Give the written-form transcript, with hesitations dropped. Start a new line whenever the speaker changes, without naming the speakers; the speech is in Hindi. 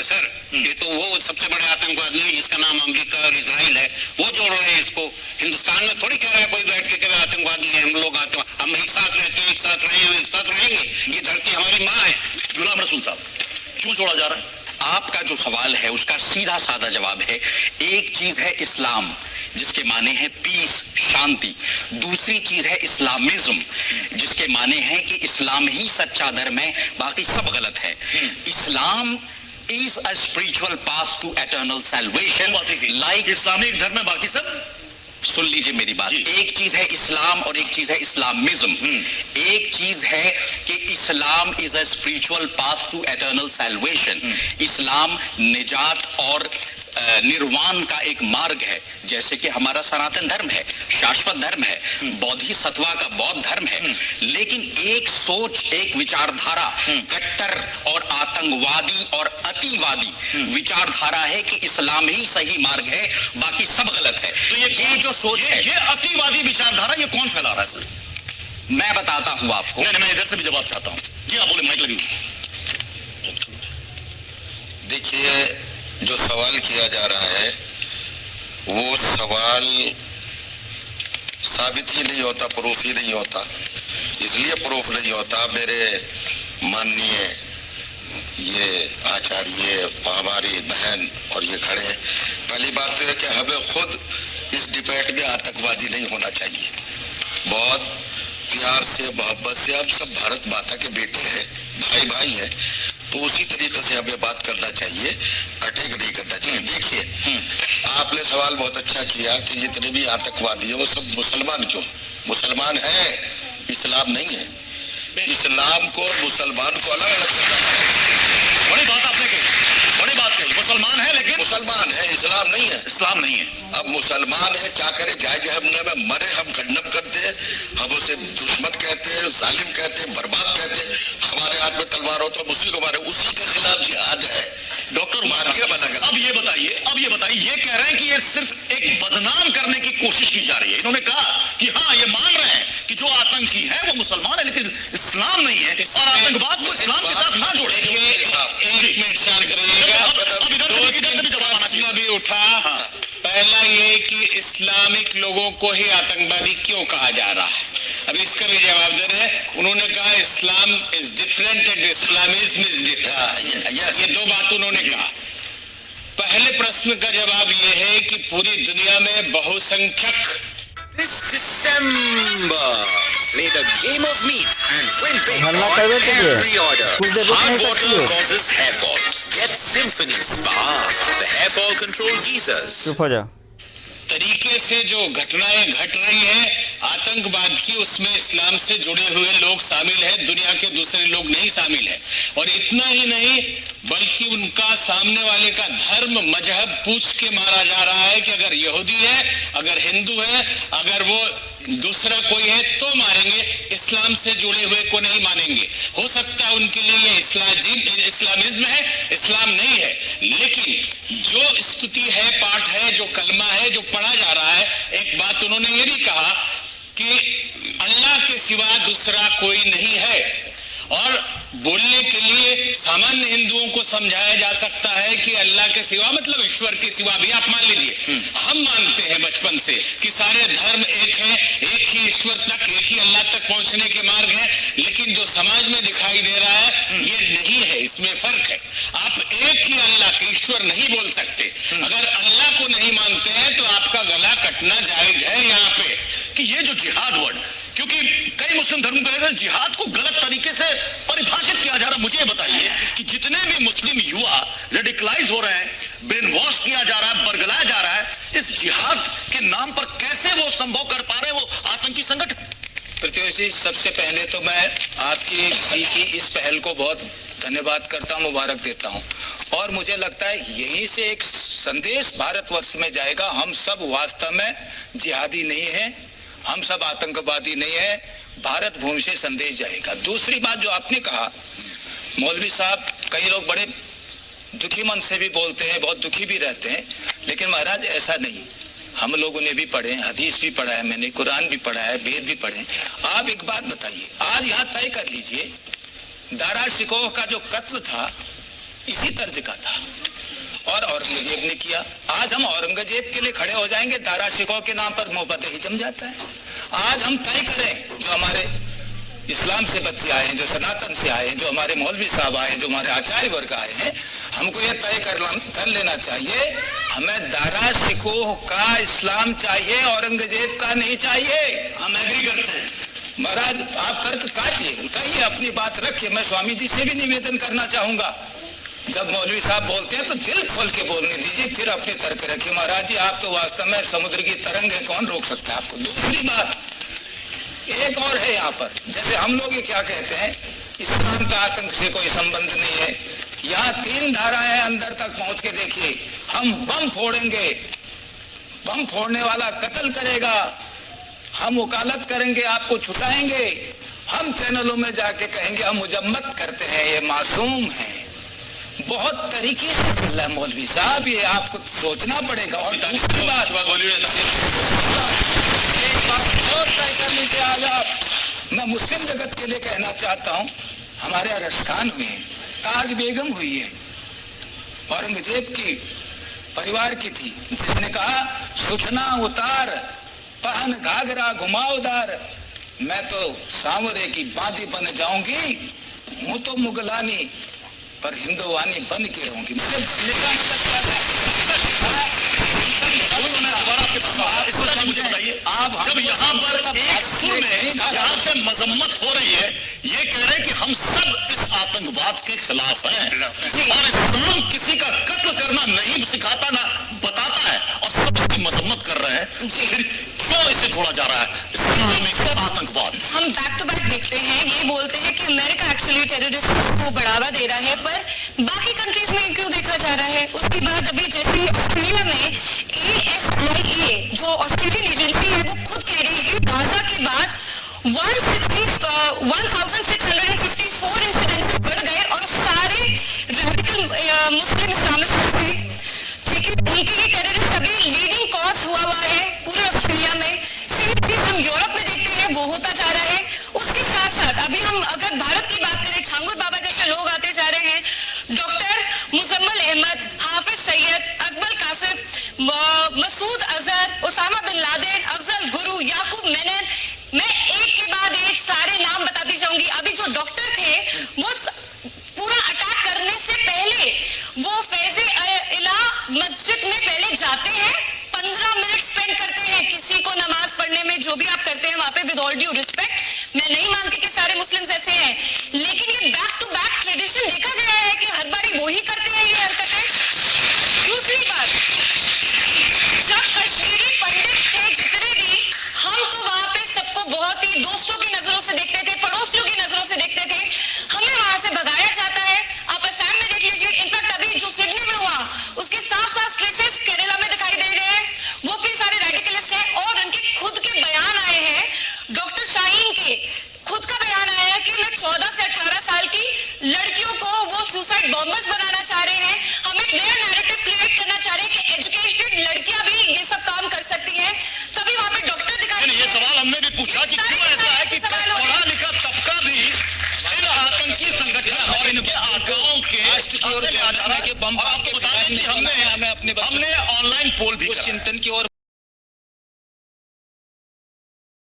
सर, ये तो वो सबसे बड़े आतंकवादी है जिसका नाम अमेरिका और इजराइल है, वो जोड़ रहे हैं इसको। हिंदुस्तान में थोड़ी कह रहा है कोई बैठ के कह आतंकवादी है, हम लोग हम एक साथ रहते हैं, एक साथ रहे हैं, एक साथ रहेंगे, ये धरती हमारी माँ है।
गुलाम रसूल साहब, क्यों जोड़ा जा रहा है?
आपका जो सवाल है उसका सीधा साधा जवाब है, एक चीज है इस्लाम जिसके माने हैं पीस, शांति। दूसरी चीज है इस्लामिज्म जिसके माने हैं कि इस्लाम ही सच्चा धर्म है, बाकी सब गलत है। इस्लाम is a spiritual path to eternal salvation, like
Islamic धर्म में, बाकी सब।
सुन लीजिए मेरी बात, एक चीज है इस्लाम और एक चीज है इस्लामिज्म। एक चीज है कि Islam is a spiritual path to eternal salvation. इस्लाम निजात और निर्वाण का एक मार्ग है, जैसे कि हमारा सनातन धर्म है, शाश्वत धर्म है, बोधिसत्वा का बौद्ध धर्म है। लेकिन एक सोच, एक विचारधारा कट्टर और आतंकवादी और अतिवादी विचारधारा है कि इस्लाम ही सही मार्ग है, बाकी सब गलत है।
तो ये जो सोच है, ये अतिवादी विचारधारा, ये कौन फैला रहा है सर?
मैं बताता हूं आपको।
नहीं, मैं इधर से भी जवाब चाहता हूं। जी आप बोले, माइक लगी।
देखिए, जो सवाल किया जा रहा है वो सवाल साबित ही नहीं होता, प्रूफ ही नहीं होता। इसलिए प्रूफ नहीं होता, मेरे माननीय ये आचार्य, हमारी बहन और ये खड़े हैं। पहली बात तो है कि हमें खुद इस डिबेट में आतंकवादी नहीं होना चाहिए। बहुत प्यार से, मोहब्बत से हम सब भारत माता के बेटे हैं, भाई भाई हैं, तो उसी तरीके से हमें बात करना चाहिए, अटैक नहीं करना चाहिए। देखिए, आपने सवाल बहुत अच्छा किया कि जितने भी आतंकवादी है वो सब मुसलमान क्यों? मुसलमान है, इस्लाम नहीं है। इस्लाम को और मुसलमान को अलग अलग करना है।
बड़ी बात आपने कही, बड़ी बात कही। मुसलमान है लेकिन
मुसलमान है, इस्लाम नहीं है।
इस्लाम नहीं है।
अब मुसलमान है, क्या करे, जाए जहन्नम में मरे, हम खंडन करते हैं, हम उसे दुश्मन कहते हैं, जालिम कहते हैं, बर्बाद कहते हैं। हमारे हाथ में तलवार हो तो उसी को मारे, उसी के खिलाफ जिहाद है।
डॉक्टर
मारिए अलग।
अब ये बताइए, ये कह रहे हैं कि ये सिर्फ एक बदनाम करने की कोशिश की जा रही है। इन्होंने कहा कि हाँ, ये मान रहे हैं कि जो आतंकी है वो मुसलमान है, लेकिन इस्लाम नहीं है, और आतंकवाद को इस्लाम के साथ ना जोड़े।
एक मिनट शांत करिएगा।
अब इधर से भी जवाब आना चाहिए।
भी उठा। पहला ये कि इस्लामिक लोगों को ही आतंकवादी क्यों कहा जा रहा है, अब इसका भी जवाब दे रहे हैं। उन्होंने कहा Islam is different and Islamism is different, ये दो बात उन्होंने कहा। पहले प्रश्न का जवाब यह है कि पूरी दुनिया में बहुसंख्यक
This December, play the game of meat and win big on every order. Hard water causes hair fall. Get Symphony Spa, the hair fall control geysers.
चुप हो जा।
तरीके से जो घटनाएं घट रही हैं आतंकवाद की, उसमें इस्लाम से जुड़े हुए लोग शामिल हैं, दुनिया के दूसरे लोग नहीं शामिल हैं। और इतना ही नहीं, बल्कि उनका सामने वाले का धर्म, मजहब पूछ के मारा जा रहा है कि अगर यहूदी है, अगर हिंदू है, अगर वो दूसरा कोई है तो मारेंगे, इस्लाम से जुड़े हुए को नहीं मानेंगे। हो सकता है उनके लिए ये इस्लामिज्म है, इस्लाम नहीं है, लेकिन जो स्तुति है, पाठ है, जो कलमा है, जो पढ़ा जा रहा है, एक बात उन्होंने ये भी कहा कि अल्लाह के सिवा दूसरा कोई नहीं है। और बोलने के लिए सामान्य हिंदुओं को समझाया जा सकता है कि अल्लाह के सिवा मतलब ईश्वर के सिवा भी, आप मान लीजिए हम मानते हैं बचपन से कि सारे धर्म एक है, एक ही ईश्वर तक, एक ही अल्लाह तक पहुंचने के मार्ग है, लेकिन जो समाज में दिखाई दे रहा है ये नहीं है, इसमें फर्क है। आप एक ही अल्लाह के ईश्वर नहीं बोल सकते। अगर अल्लाह को नहीं मानते हैं तो आपका गला कटना जायज है यहाँ पे।
कि ये जो जिहाद वर्ड, क्योंकि कई मुस्लिम धर्म को जिहाद को गलत तरीके से परिभाषित किया जा रहा है। मुझे ये बताइए कि जितने भी मुस्लिम युवा रेडिकलाइज हो रहे हैं, ब्रेन वॉश किया जा रहा है, बरगलाया जा रहा है, इस जिहाद के नाम पर कैसे वो संभव कर पा रहे हैं, वो आतंकी संगठन?
प्रत्युष जी, सबसे पहले तो मैं आपकी जी की इस पहल को बहुत धन्यवाद करता हूं, मुबारक देता हूं। और मुझे लगता है यहीं से एक संदेश भारतवर्ष में जाएगा, हम सब वास्तव में जिहादी नहीं है, हम सब आतंकवादी नहीं है, भारत भूमि से संदेश जाएगा। दूसरी बात जो आपने कहा, मौलवी साहब, कई लोग बड़े दुखी मन से भी बोलते हैं, बहुत दुखी भी रहते हैं, लेकिन महाराज ऐसा नहीं। हम लोगों ने भी पढ़े, हदीस भी पढ़ा है, मैंने कुरान भी पढ़ा है, वेद भी पढ़े। आप एक बात बताइए, आज यहाँ तय कर लीजिए, दारा शिकोह का जो कत्ल था, इसी तर्ज का था और औरंगजेब ने किया। आज हम औरंगजेब के लिए खड़े हो जाएंगे, दारा शिकोह के नाम पर मोहब्बत ही जम जाता है। आज हम तय करें, जो हमारे इस्लाम से बच्चे आए हैं, जो सनातन से आए हैं, जो हमारे मौलवी साहब आए हैं, जो हमारे आचार्य वर्ग आए हैं, हमको ये तय कर लेना चाहिए, हमें दारा शिकोह का इस्लाम चाहिए, औरंगजेब का नहीं चाहिए। हम एग्री करते हैं। महाराज आप तर्क काटिए, कहिए, अपनी बात रखिए। मैं स्वामी जी से भी निवेदन करना चाहूंगा, जब मौलवी साहब बोलते हैं तो दिल खोल के बोलने दीजिए, फिर अपने तर्क रखिए। महाराज जी आप तो वास्तव में समुद्र की तरंग है, कौन रोक सकता है आपको। दूसरी बात एक और है यहाँ पर, जैसे हम लोग ये क्या कहते हैं, इस्लाम का आतंक से कोई संबंध नहीं है। यहाँ 3 धाराएं अंदर तक पहुंच के देखिए, हम बम फोड़ेंगे, बम फोड़ने वाला कत्ल करेगा, हम वकालत करेंगे, आपको छुटाएंगे, हम चैनलों में जाके कहेंगे हम मुजम्मत करते हैं, ये मासूम है। बहुत तरीके से चल रहा है मौलवी साहब, ये आपको सोचना पड़ेगा। और दूसरी बात एक बात और तय कर लीजिए, आज आप, मैं मुस्लिम जगत के लिए कहना चाहता हूँ, हमारे यहाँ रशखान हुए हैं, ताज बेगम हुई है, औरंगजेब की परिवार की थी, जिसने कहा सुथना उतार पहन घाघरा घुमावदार, मैं तो सांवरे की बांदी बन जाऊंगी, हूं तो मुगलानी पर हिंदुवानी बन के रहूंगी। मुझे
मुझे बताइए, आप जब यहाँ पर एक सुर में यहाँ से मजम्मत हो रही है, ये कह रहे हैं कि हम सब इस आतंकवाद के खिलाफ हैं और इस्लाम किसी का कत्ल करना नहीं सिखाता ना बताता है, और सब इसकी मजम्मत कर रहे हैं, फिर क्यों इसे छोड़ा जा रहा है इस्लामिक आतंकवाद।
हम बैक टू बैक देखते हैं, ये बोलते हैं कि अमेरिका एक्चुअली टेररिस्ट को बढ़ावा दे रहा है, पर बाकी कंट्रीज में क्यों देखा जा रहा है। उसके बाद अभी जैसे ऑस्ट्रेलिया में ASIA जो ऑस्ट्रेलियन एजेंसी है, वो खुद कह रही है गाजा के बाद 1654 इंसिडेंट्स बढ़ गए और सारे रेडिकल मुस्लिम इस्लामिस्ट थे, ठीक है, उनके ये टेररिस्ट अभी लीडिंग कॉज हुआ है पूरे ऑस्ट्रेलिया में। सेम चीज हम यूरोप में देखते हैं, वो होता जा रहा है। उसके साथ साथ अभी हम अगर भारत की बात करें, छांगुर बाबा जैसे लोग आते जा रहे हैं, डॉक्टर मुजम्मल अहमद, हाफिज सैयद, अजमल कासिम, मसूद अजहर, उसामा बिन लादेन, अफजल गुरु, याकूब मेनन, मैं एक के बाद एक सारे नाम बताती जाऊंगी। अभी जो डॉक्टर थे वो पूरा अटैक करने से पहले वो फैज़े इला मस्जिद में पहले जाते हैं, 15 मिनट स्पेंड करते हैं किसी को नमाज पढ़ने में, जो भी आप करते हैं वहां पे, विद ऑल ड्यू रिस्पेक्ट, मैं नहीं मानती कि सारे मुस्लिम्स ऐसे हैं, लेकिन ये बैक टू बैक ट्रेडिशन देखा गया है कि हर बारी वही करते हैं ये हरकतें। दूसरी बात, जब कश्मीरी पंडित थे जितने भी, हम तो वहां पे सबको बहुत ही दोस्तों की नजरों से देखते थे, पड़ोसियों की नजरों से देखते थे, हमें वहां से भगाया जाता है। आप असम में देख लीजिए, इनफैक्ट अभी जो सिडनी में हुआ उसके साफ ट्रेसेस केरला में दिखाई दे रहे हैं, वो भी सारे रेडिकलिस्ट हैं। और उनके खुद के बयान आए हैं, डॉक्टर शाहीन के खुद का बयान आया है कि मैं 14 से 18 साल की लड़कियों को वो सुसाइड बॉम्बर्स बनाना चाह रहे हैं। हम एक नया नैरेटिव क्रिएट करना चाह रहे हैं कि एजुकेटेड लड़कियां भी ये सब काम कर सकती हैं, तभी वहां पे डॉक्टर दिखाई।
ये सवाल हमने भी पूछा कि क्यों ऐसा है कि पढ़ा लिखा तबका भी इन आतंकी संगठन और इनके आकाओं के राष्ट्र की ओर के बम आपको बता दें कि हमने ऑनलाइन पोल भी
उस चिंतन की ओर